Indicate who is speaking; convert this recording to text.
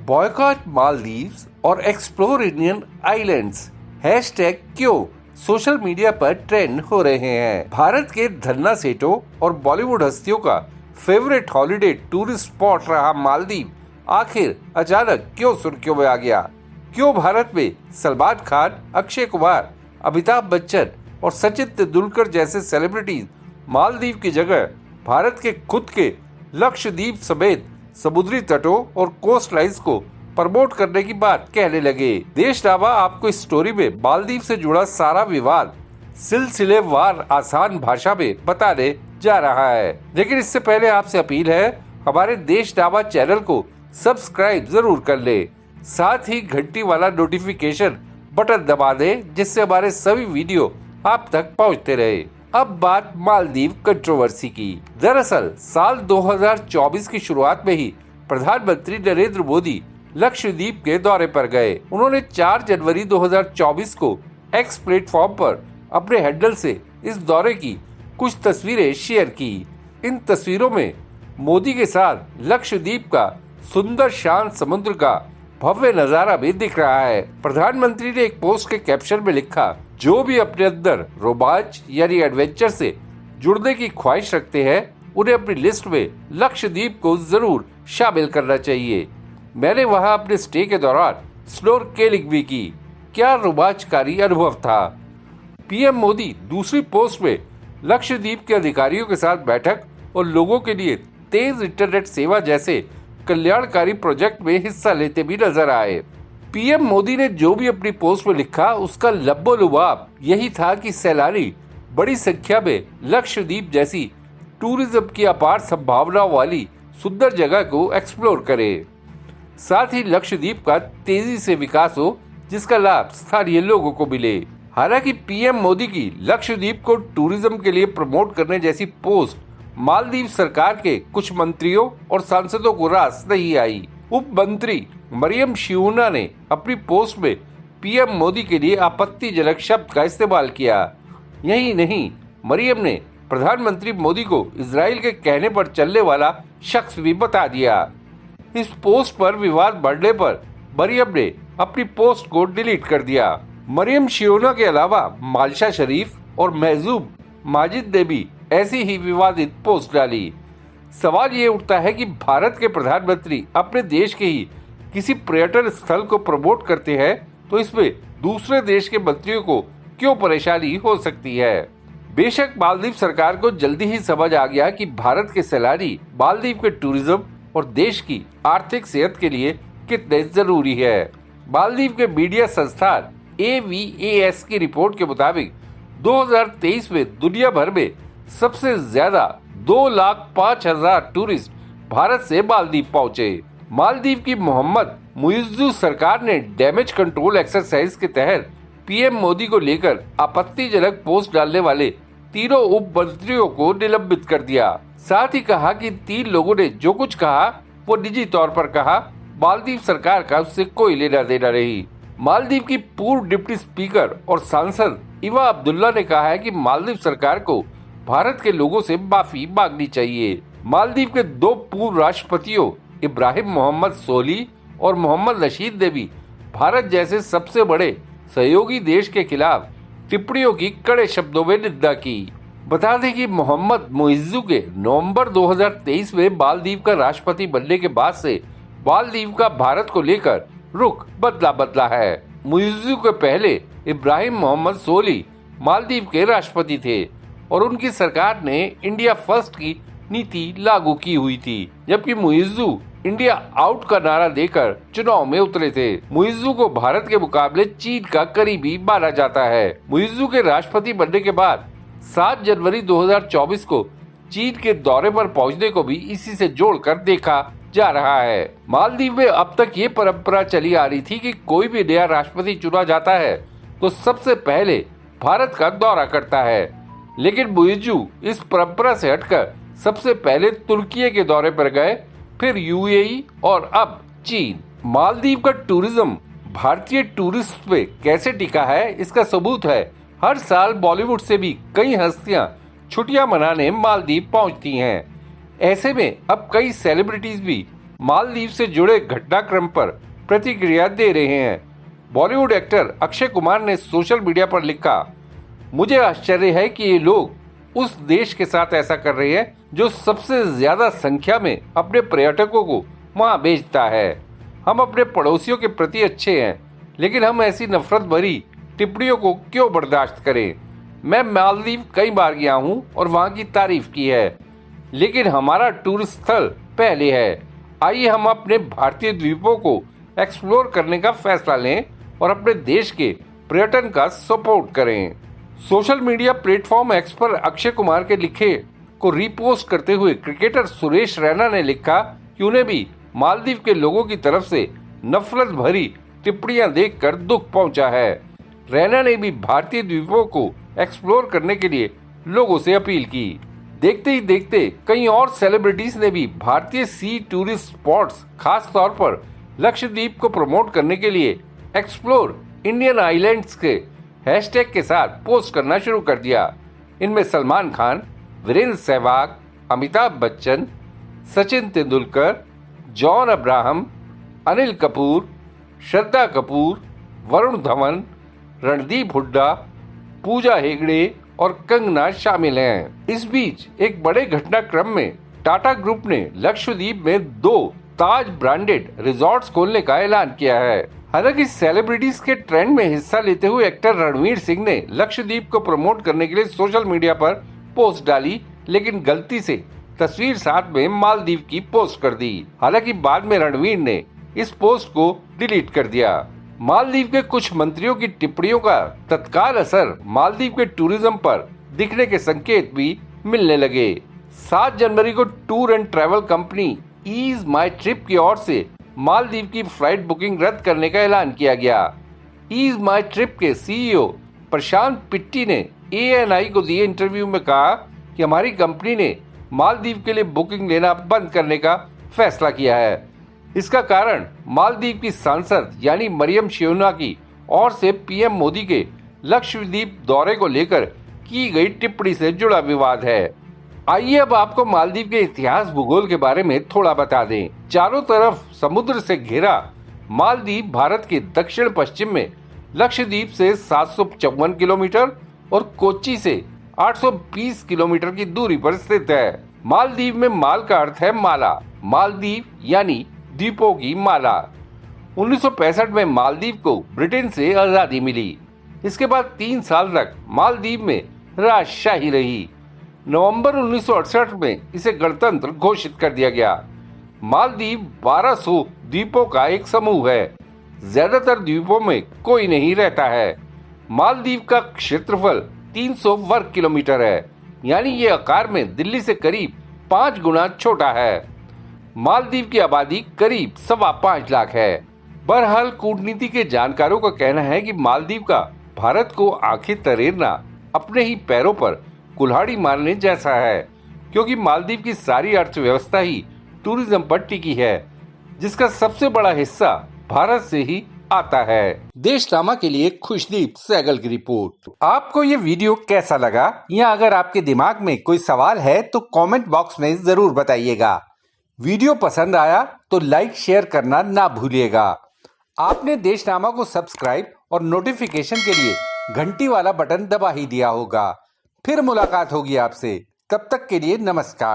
Speaker 1: Boycott Maldives और explore Indian islands hashtag क्यों social media पर ट्रेंड हो रहे हैं। भारत के धन्ना सेठों और बॉलीवुड हस्तियों का फेवरेट हॉलिडे टूरिस्ट स्पॉट रहा मालदीव आखिर अचानक क्यों सुर्खियों में आ गया। क्यों भारत में सलमान खान, अक्षय कुमार, अमिताभ बच्चन और सचिन तेंदुलकर जैसे सेलिब्रिटीज मालदीव की जगह भारत के खुद के लक्षद्वीप समेत समुद्री तटों और कोस्ट लाइन्स को प्रमोट करने की बात कहने लगे। देशनामा आपको इस स्टोरी में मालदीव से जुड़ा सारा विवाद सिलसिलेवार आसान भाषा में बताने जा रहा है। लेकिन इससे पहले आपसे अपील है, हमारे देशनामा चैनल को सब्सक्राइब जरूर कर ले, साथ ही घंटी वाला नोटिफिकेशन बटन दबा दे, जिससे हमारे सभी वीडियो आप तक पहुंचते रहे। अब बात मालदीव कंट्रोवर्सी की। दरअसल साल 2024 की शुरुआत में ही प्रधानमंत्री नरेंद्र मोदी लक्षद्वीप के दौरे पर गए। उन्होंने 4 जनवरी 2024 को एक्स प्लेटफॉर्म पर अपने हैंडल से इस दौरे की कुछ तस्वीरें शेयर की। इन तस्वीरों में मोदी के साथ लक्षद्वीप का सुंदर शांत समुद्र का भव्य नजारा भी दिख रहा है। प्रधानमंत्री ने एक पोस्ट के कैप्शन में लिखा, जो भी अपने अंदर रोमांच यानी एडवेंचर से जुड़ने की ख्वाहिश रखते हैं, उन्हें अपनी लिस्ट में लक्षद्वीप को जरूर शामिल करना चाहिए। मैंने वहां अपने स्टे के दौरान स्नॉर्केलिंग भी की। क्या रोमांचकारी अनुभव था। पीएम मोदी दूसरी पोस्ट में लक्षद्वीप के अधिकारियों के साथ बैठक और लोगों के लिए तेज इंटरनेट सेवा जैसे कल्याणकारी प्रोजेक्ट में हिस्सा लेते भी नजर आए। पीएम मोदी ने जो भी अपनी पोस्ट में लिखा, उसका लब्बो-लुबाब यही था कि सैलानी बड़ी संख्या में लक्षद्वीप जैसी टूरिज्म की अपार संभावनाओं वाली सुंदर जगह को एक्सप्लोर करें। साथ ही लक्षद्वीप का तेजी से विकास हो, जिसका लाभ स्थानीय लोगों को मिले। हालांकि पीएम मोदी की लक्षद्वीप को टूरिज्म के लिए प्रमोट करने जैसी पोस्ट मालदीव सरकार के कुछ मंत्रियों और सांसदों को रास नहीं आई। उप मंत्री मरियम शिवूना ने अपनी पोस्ट में पीएम मोदी के लिए आपत्तिजनक शब्द का इस्तेमाल किया। यही नहीं, मरियम ने प्रधानमंत्री मोदी को इजराइल के कहने पर चलने वाला शख्स भी बता दिया। इस पोस्ट पर विवाद बढ़ने पर मरियम ने अपनी पोस्ट को डिलीट कर दिया। मरियम शिवूना के अलावा मालशा शरीफ और महजूब माजिद ने भी ऐसी ही विवादित पोस्ट डाली। सवाल ये उठता है कि भारत के प्रधानमंत्री अपने देश के ही किसी पर्यटन स्थल को प्रमोट करते हैं, तो इसमें दूसरे देश के मंत्रियों को क्यों परेशानी हो सकती है। बेशक मालदीव सरकार को जल्दी ही समझ आ गया कि भारत के सैलानी मालदीव के टूरिज्म और देश की आर्थिक सेहत के लिए कितने जरूरी है। मालदीव के मीडिया संस्थान AVAS की रिपोर्ट के मुताबिक 2023 में दुनिया भर में सबसे ज्यादा 2,05,000 टूरिस्ट भारत से मालदीव पहुंचे। मालदीव की मोहम्मद मुइज्जू सरकार ने डैमेज कंट्रोल एक्सरसाइज के तहत पीएम मोदी को लेकर आपत्तिजनक पोस्ट डालने वाले तीनों उप मंत्रियों को निलंबित कर दिया। साथ ही कहा कि 3 लोगों ने जो कुछ कहा वो निजी तौर पर कहा, मालदीव सरकार का उससे कोई लेना देना नहीं। मालदीव की पूर्व डिप्टी स्पीकर और सांसद इवा अब्दुल्ला ने कहा है कि मालदीव सरकार को भारत के लोगों से माफी मांगनी चाहिए। मालदीव के 2 पूर्व राष्ट्रपतियों इब्राहिम मोहम्मद सोली और मोहम्मद नशीद ने भी भारत जैसे सबसे बड़े सहयोगी देश के खिलाफ टिप्पणियों की कड़े शब्दों में निंदा की। बता दें कि मोहम्मद मुइज्जू के नवंबर 2023 में मालदीव का राष्ट्रपति बनने के बाद से मालदीव का भारत को लेकर रुख बदला है। मुइज्जू के पहले इब्राहिम मोहम्मद सोली मालदीव के राष्ट्रपति थे और उनकी सरकार ने इंडिया फर्स्ट की नीति लागू की हुई थी, जबकि मुइज्जू इंडिया आउट का नारा देकर चुनाव में उतरे थे। मुइज्जू को भारत के मुकाबले चीन का करीबी माना जाता है। मुइज्जू के राष्ट्रपति बनने के बाद 7 जनवरी 2024 को चीन के दौरे पर पहुंचने को भी इसी से जोड़कर देखा जा रहा है। मालदीव में अब तक ये परंपरा चली आ रही थी कि कोई भी नया राष्ट्रपति चुना जाता है तो सबसे पहले भारत का दौरा करता है, लेकिन मुइज्जू इस परंपरा से हटकर सबसे पहले तुर्की के दौरे पर गए, फिर यूएई और अब चीन। मालदीव का टूरिज्म भारतीय टूरिस्ट पे कैसे टिका है, इसका सबूत है हर साल बॉलीवुड से भी कई हस्तियां छुट्टियां मनाने मालदीव पहुंचती हैं। ऐसे में अब कई सेलिब्रिटीज भी मालदीव से जुड़े घटनाक्रम पर प्रतिक्रिया दे रहे हैं। बॉलीवुड एक्टर अक्षय कुमार ने सोशल मीडिया पर लिखा, मुझे आश्चर्य है कि ये लोग उस देश के साथ ऐसा कर रहे हैं जो सबसे ज्यादा संख्या में अपने पर्यटकों को वहां भेजता है। हम अपने पड़ोसियों के प्रति अच्छे हैं, लेकिन हम ऐसी नफरत भरी टिप्पणियों को क्यों बर्दाश्त करें। मैं मालदीव कई बार गया हूं और वहां की तारीफ की है, लेकिन हमारा टूरिस्ट स्थल पहले है। आइए हम अपने भारतीय द्वीपों को एक्सप्लोर करने का फैसला लें और अपने देश के पर्यटन का सपोर्ट करें। सोशल मीडिया प्लेटफॉर्म एक्स पर अक्षय कुमार के लिखे को रीपोस्ट करते हुए क्रिकेटर सुरेश रैना ने लिखा कि उन्हें भी मालदीव के लोगों की तरफ से नफरत भरी टिप्पणियां देखकर दुख पहुंचा है। रैना ने भी भारतीय द्वीपों को एक्सप्लोर करने के लिए लोगों से अपील की। देखते ही देखते कई और सेलिब्रिटीज ने भी भारतीय सी टूरिस्ट स्पॉट्स, खास तौर पर लक्षद्वीप को प्रमोट करने के लिए एक्सप्लोर इंडियन आइलैंड्स के हैशटैग के साथ पोस्ट करना शुरू कर दिया। इनमें सलमान खान, वीरेंद्र सहवाग, अमिताभ बच्चन, सचिन तेंदुलकर, जॉन अब्राहम, अनिल कपूर, श्रद्धा कपूर, वरुण धवन, रणदीप हुड्डा, पूजा हेगड़े और कंगना शामिल हैं। इस बीच एक बड़े घटनाक्रम में टाटा ग्रुप ने लक्षद्वीप में 2 ताज ब्रांडेड रिजॉर्ट्स खोलने का ऐलान किया है। हालांकि सेलिब्रिटीज के ट्रेंड में हिस्सा लेते हुए एक्टर रणवीर सिंह ने लक्षद्वीप को प्रमोट करने के लिए सोशल मीडिया पर पोस्ट डाली, लेकिन गलती से तस्वीर साथ में मालदीव की पोस्ट कर दी। हालांकि बाद में रणवीर ने इस पोस्ट को डिलीट कर दिया। मालदीव के कुछ मंत्रियों की टिप्पणियों का तत्काल असर मालदीव के टूरिज्म पर दिखने के संकेत भी मिलने लगे। 7 जनवरी को tour and travel company EaseMyTrip की ओर से मालदीव की फ्लाइट बुकिंग रद्द करने का ऐलान किया गया। ईज माई ट्रिप के सीईओ प्रशांत पिट्टी ने ANI को दिए इंटरव्यू में कहा कि हमारी कंपनी ने मालदीव के लिए बुकिंग लेना बंद करने का फैसला किया है। इसका कारण मालदीव की सांसद यानी मरियम शेउना की ओर से PM मोदी के लक्षद्वीप दौरे को लेकर की गई टिप्पणी से जुड़ा विवाद है। आइए अब आपको मालदीव के इतिहास भूगोल के बारे में थोड़ा बता दें। चारों तरफ समुद्र से घिरा मालदीव भारत के दक्षिण पश्चिम में लक्षद्वीप से 754 किलोमीटर और कोच्चि से 820 किलोमीटर की दूरी पर स्थित है। मालदीव में माल का अर्थ है माला, मालदीव यानी द्वीपों की माला। 1965 में मालदीव को ब्रिटेन से आजादी मिली। इसके बाद 3 साल तक मालदीव में राजशाही रही। नवंबर 1968 में इसे गणतंत्र घोषित कर दिया गया। मालदीव 1200 द्वीपों का एक समूह है। ज्यादातर द्वीपों में कोई नहीं रहता है। मालदीव का क्षेत्रफल 300 वर्ग किलोमीटर है, यानी ये आकार में दिल्ली से करीब 5 गुना छोटा है। मालदीव की आबादी करीब 5.25 लाख है। बहरहाल कूटनीति के जानकारों का कहना है कि मालदीव का भारत को आंखें तरेरना अपने ही पैरों पर कुल्हाड़ी मारने जैसा है, क्योंकि मालदीव की सारी अर्थव्यवस्था ही टूरिज्म पर टिकी है, जिसका सबसे बड़ा हिस्सा भारत से ही आता है। देशनामा के लिए खुशदीप सहगल की रिपोर्ट। आपको ये वीडियो कैसा लगा, या अगर आपके दिमाग में कोई सवाल है तो कमेंट बॉक्स में जरूर बताइएगा। वीडियो पसंद आया तो लाइक शेयर करना ना भूलिएगा। आपने देशनामा को सब्सक्राइब और नोटिफिकेशन के लिए घंटी वाला बटन दबा ही दिया होगा। फिर मुलाकात होगी आपसे, तब तक के लिए नमस्कार।